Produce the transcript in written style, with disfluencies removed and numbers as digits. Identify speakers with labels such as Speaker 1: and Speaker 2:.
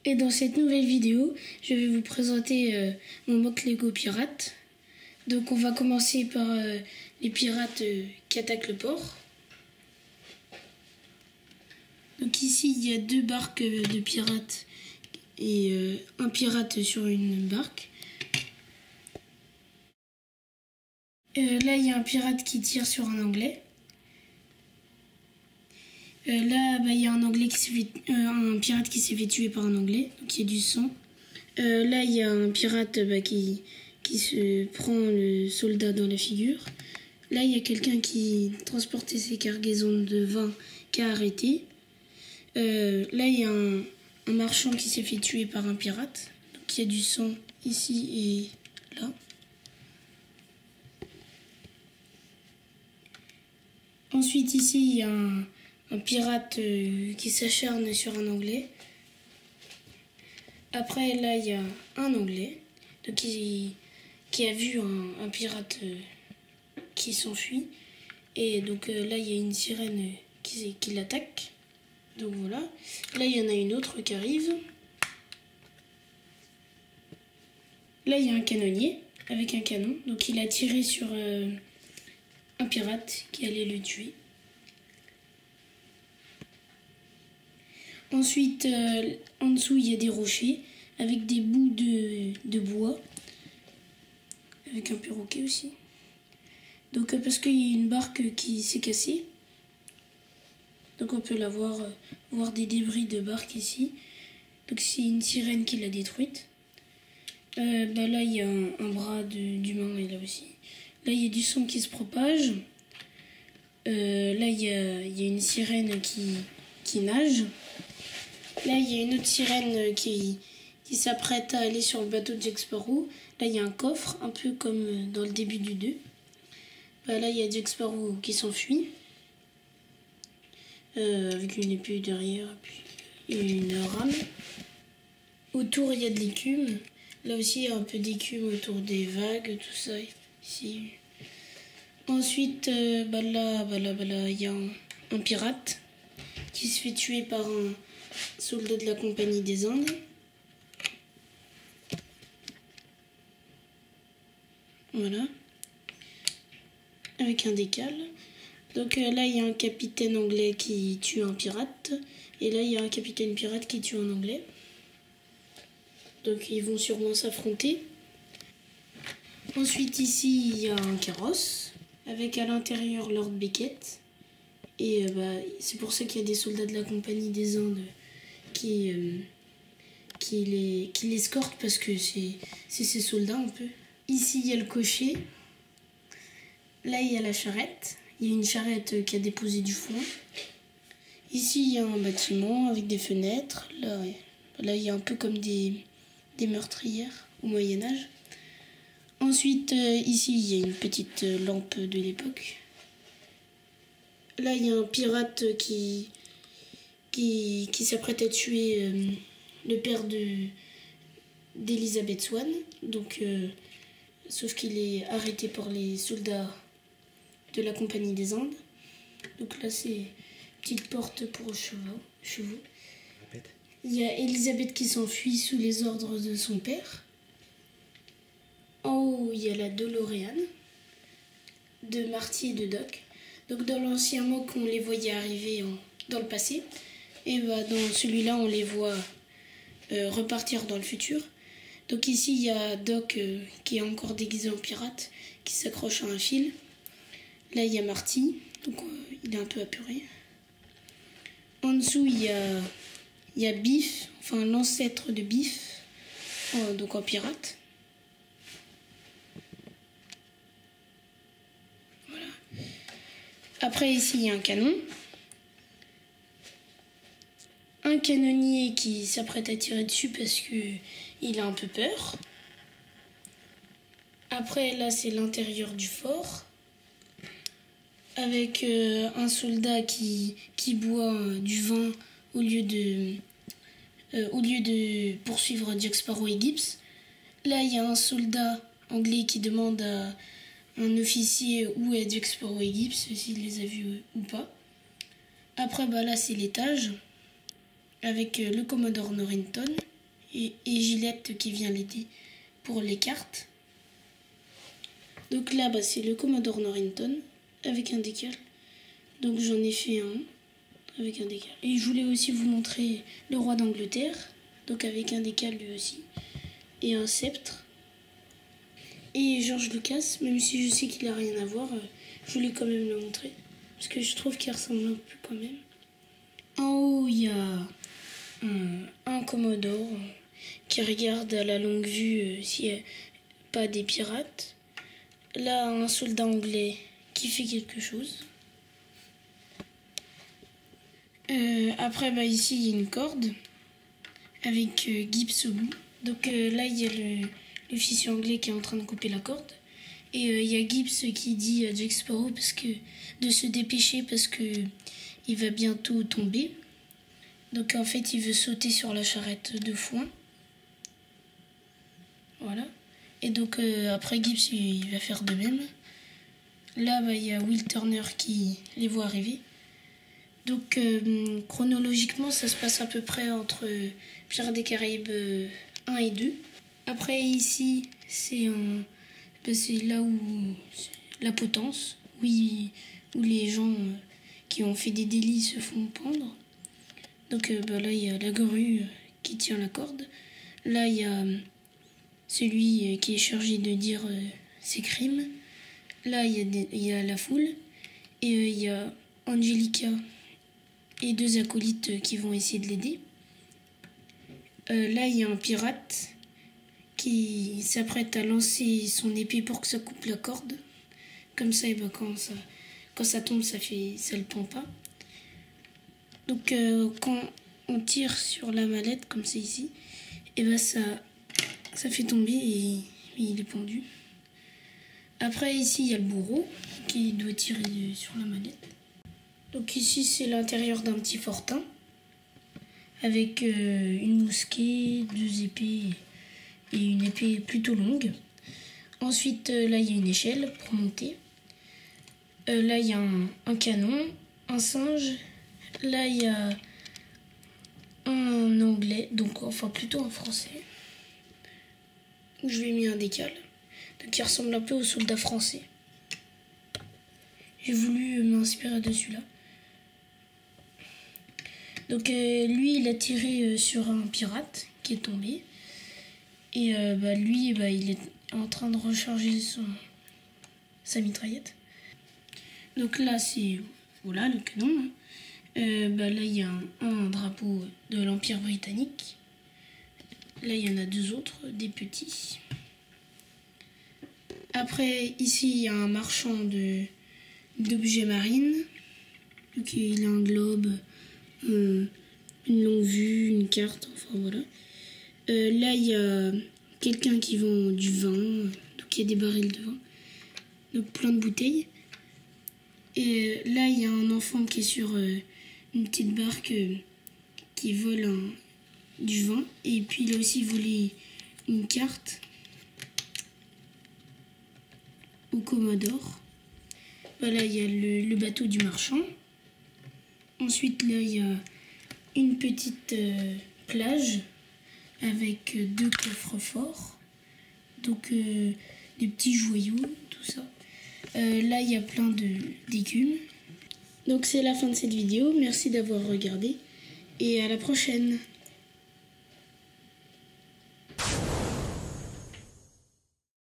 Speaker 1: Et dans cette nouvelle vidéo, je vais vous présenter mon mock Lego pirate. Donc on va commencer par les pirates qui attaquent le port. Donc ici il y a deux barques de pirates et un pirate sur une barque. Là il y a un pirate qui tire sur un anglais. Là, il y a un pirate qui s'est fait tuer par un anglais, donc il y a du sang. Là, il y a un pirate qui se prend le soldat dans la figure. Là, il y a quelqu'un qui transportait ses cargaisons de vin qui a arrêté. Là, il y a un marchand qui s'est fait tuer par un pirate. Donc, il y a du sang ici et là. Ensuite, ici, il y a un pirate qui s'acharne sur un anglais. Après, là, il y a un anglais donc, qui a vu un pirate qui s'enfuit. Et donc là, il y a une sirène qui l'attaque. Donc voilà. Là, il y en a une autre qui arrive. Là, il y a un canonnier avec un canon. Donc il a tiré sur un pirate qui allait le tuer. Ensuite, en dessous, il y a des rochers avec des bouts de bois, avec un perroquet aussi. Donc, parce qu'il y a une barque qui s'est cassée. Donc, on peut la voir des débris de barque ici. Donc, c'est une sirène qui l'a détruite. Là, il y a un bras d'humain et là aussi. Là, il y a du sang qui se propage. Là, il y a une sirène qui nage. Là, il y a une autre sirène qui s'apprête à aller sur le bateau de Jack Sparrow. Là, il y a un coffre, un peu comme dans le début du 2. Là, il y a Jack Sparrow qui s'enfuit. Avec une épée derrière, puis une rame. Autour, il y a de l'écume. Là aussi, il y a un peu d'écume autour des vagues, tout ça. Ici. Ensuite, là, il y a un pirate qui se fait tuer par un soldat de la Compagnie des Indes. Voilà. Avec un décal. Donc là, il y a un capitaine anglais qui tue un pirate. Et là, il y a un capitaine pirate qui tue un anglais. Donc ils vont sûrement s'affronter. Ensuite, ici, il y a un carrosse. Avec à l'intérieur Lord Beckett. Et c'est pour ça qu'il y a des soldats de la Compagnie des Indes qui l'escortent parce que c'est ses soldats un peu. Ici, il y a le cocher. Là, il y a la charrette. Il y a une charrette qui a déposé du foin. Ici, il y a un bâtiment avec des fenêtres. Là il y a un peu comme des meurtrières au Moyen-Âge. Ensuite, ici, il y a une petite lampe de l'époque. Là, il y a un pirate qui s'apprête à tuer le père d'Elizabeth Swann. Donc, sauf qu'il est arrêté par les soldats de la Compagnie des Indes. Donc là, c'est une petite porte pour chevaux. Il y a Elizabeth qui s'enfuit sous les ordres de son père. En haut, il y a la DeLorean de Marty et de Doc. Donc dans l'ancien mock, on les voyait arriver dans le passé. Et dans celui-là, on les voit repartir dans le futur. Donc ici, il y a Doc qui est encore déguisé en pirate, qui s'accroche à un fil. Là, il y a Marty, donc il est un peu apuré. En dessous, il y a Biff, enfin l'ancêtre de Biff, donc en pirate. Voilà. Après, ici, il y a un canon. Un canonnier qui s'apprête à tirer dessus parce qu'il a un peu peur. Après, là, c'est l'intérieur du fort. Avec un soldat qui boit du vin au lieu de poursuivre Jack Sparrow et Gibbs. Là, il y a un soldat anglais qui demande à un officier où est Jack Sparrow et Gibbs, s'il les a vus ou pas. Après, là, c'est l'étage avec le Commodore Norrington. et Gillette qui vient l'aider pour les cartes. Donc là, c'est le Commodore Norrington avec un décal. Donc j'en ai fait un avec un décal. Et je voulais aussi vous montrer le roi d'Angleterre, donc avec un décal lui aussi, et un sceptre. Et George Lucas, même si je sais qu'il n'a rien à voir, je voulais quand même le montrer, parce que je trouve qu'il ressemble un peu quand même. En haut, il y a un Commodore qui regarde à la longue vue s'il n'y a pas des pirates. Là, un soldat anglais qui fait quelque chose. Après, ici, il y a une corde avec Gibbs au bout. Donc là, il y a l'officier anglais qui est en train de couper la corde. Et il y a Gibbs qui dit à Jack Sparrow de se dépêcher parce que il va bientôt tomber. Donc en fait, il veut sauter sur la charrette de foin. Voilà. Et donc après, Gibbs, il va faire de même. Là, il y a Will Turner qui les voit arriver. Donc chronologiquement, ça se passe à peu près entre Pirates des Caraïbes 1 et 2. Après ici, c'est là où la potence, où les gens qui ont fait des délits se font pendre. Donc là, il y a la grue qui tient la corde. Là, il y a celui qui est chargé de dire ses crimes. Là, il y a la foule. Et il y a Angelica et 2 acolytes qui vont essayer de l'aider. Là, il y a un pirate qui s'apprête à lancer son épée pour que ça coupe la corde. Comme ça, quand ça tombe, ça le pend pas. Donc, quand on tire sur la mallette, comme c'est ici, et ça fait tomber et il est pendu. Après, ici, il y a le bourreau qui doit tirer sur la mallette. Donc ici, c'est l'intérieur d'un petit fortin avec une mousquée, 2 épées et une épée plutôt longue. Ensuite, là, il y a une échelle pour monter. Là, il y a un canon, un singe. Là, il y a un anglais, donc enfin plutôt un français, où je lui ai mis un décal. Donc il ressemble un peu au soldat français. J'ai voulu m'inspirer de celui-là. Donc lui, il a tiré sur un pirate qui est tombé. Et lui, il est en train de recharger sa mitraillette. Donc là, c'est voilà, le canon. Là, il y a un drapeau de l'Empire britannique. Là, il y en a 2 autres, des petits. Après, ici, il y a un marchand d'objets marines. Donc, il a un globe, une longue vue, une carte, enfin voilà. Là, il y a quelqu'un qui vend du vin. Donc, il y a des barils de vin. Donc, plein de bouteilles. Et là, il y a un enfant qui est sur une petite barque qui vole du vin. Et puis, il a aussi volé une carte au Commodore. Là, il y a le bateau du marchand. Ensuite, là, il y a une petite plage avec 2 coffres forts. Donc, des petits joyaux, tout ça. Là, il y a plein d'écumes. Donc, c'est la fin de cette vidéo. Merci d'avoir regardé et à la prochaine.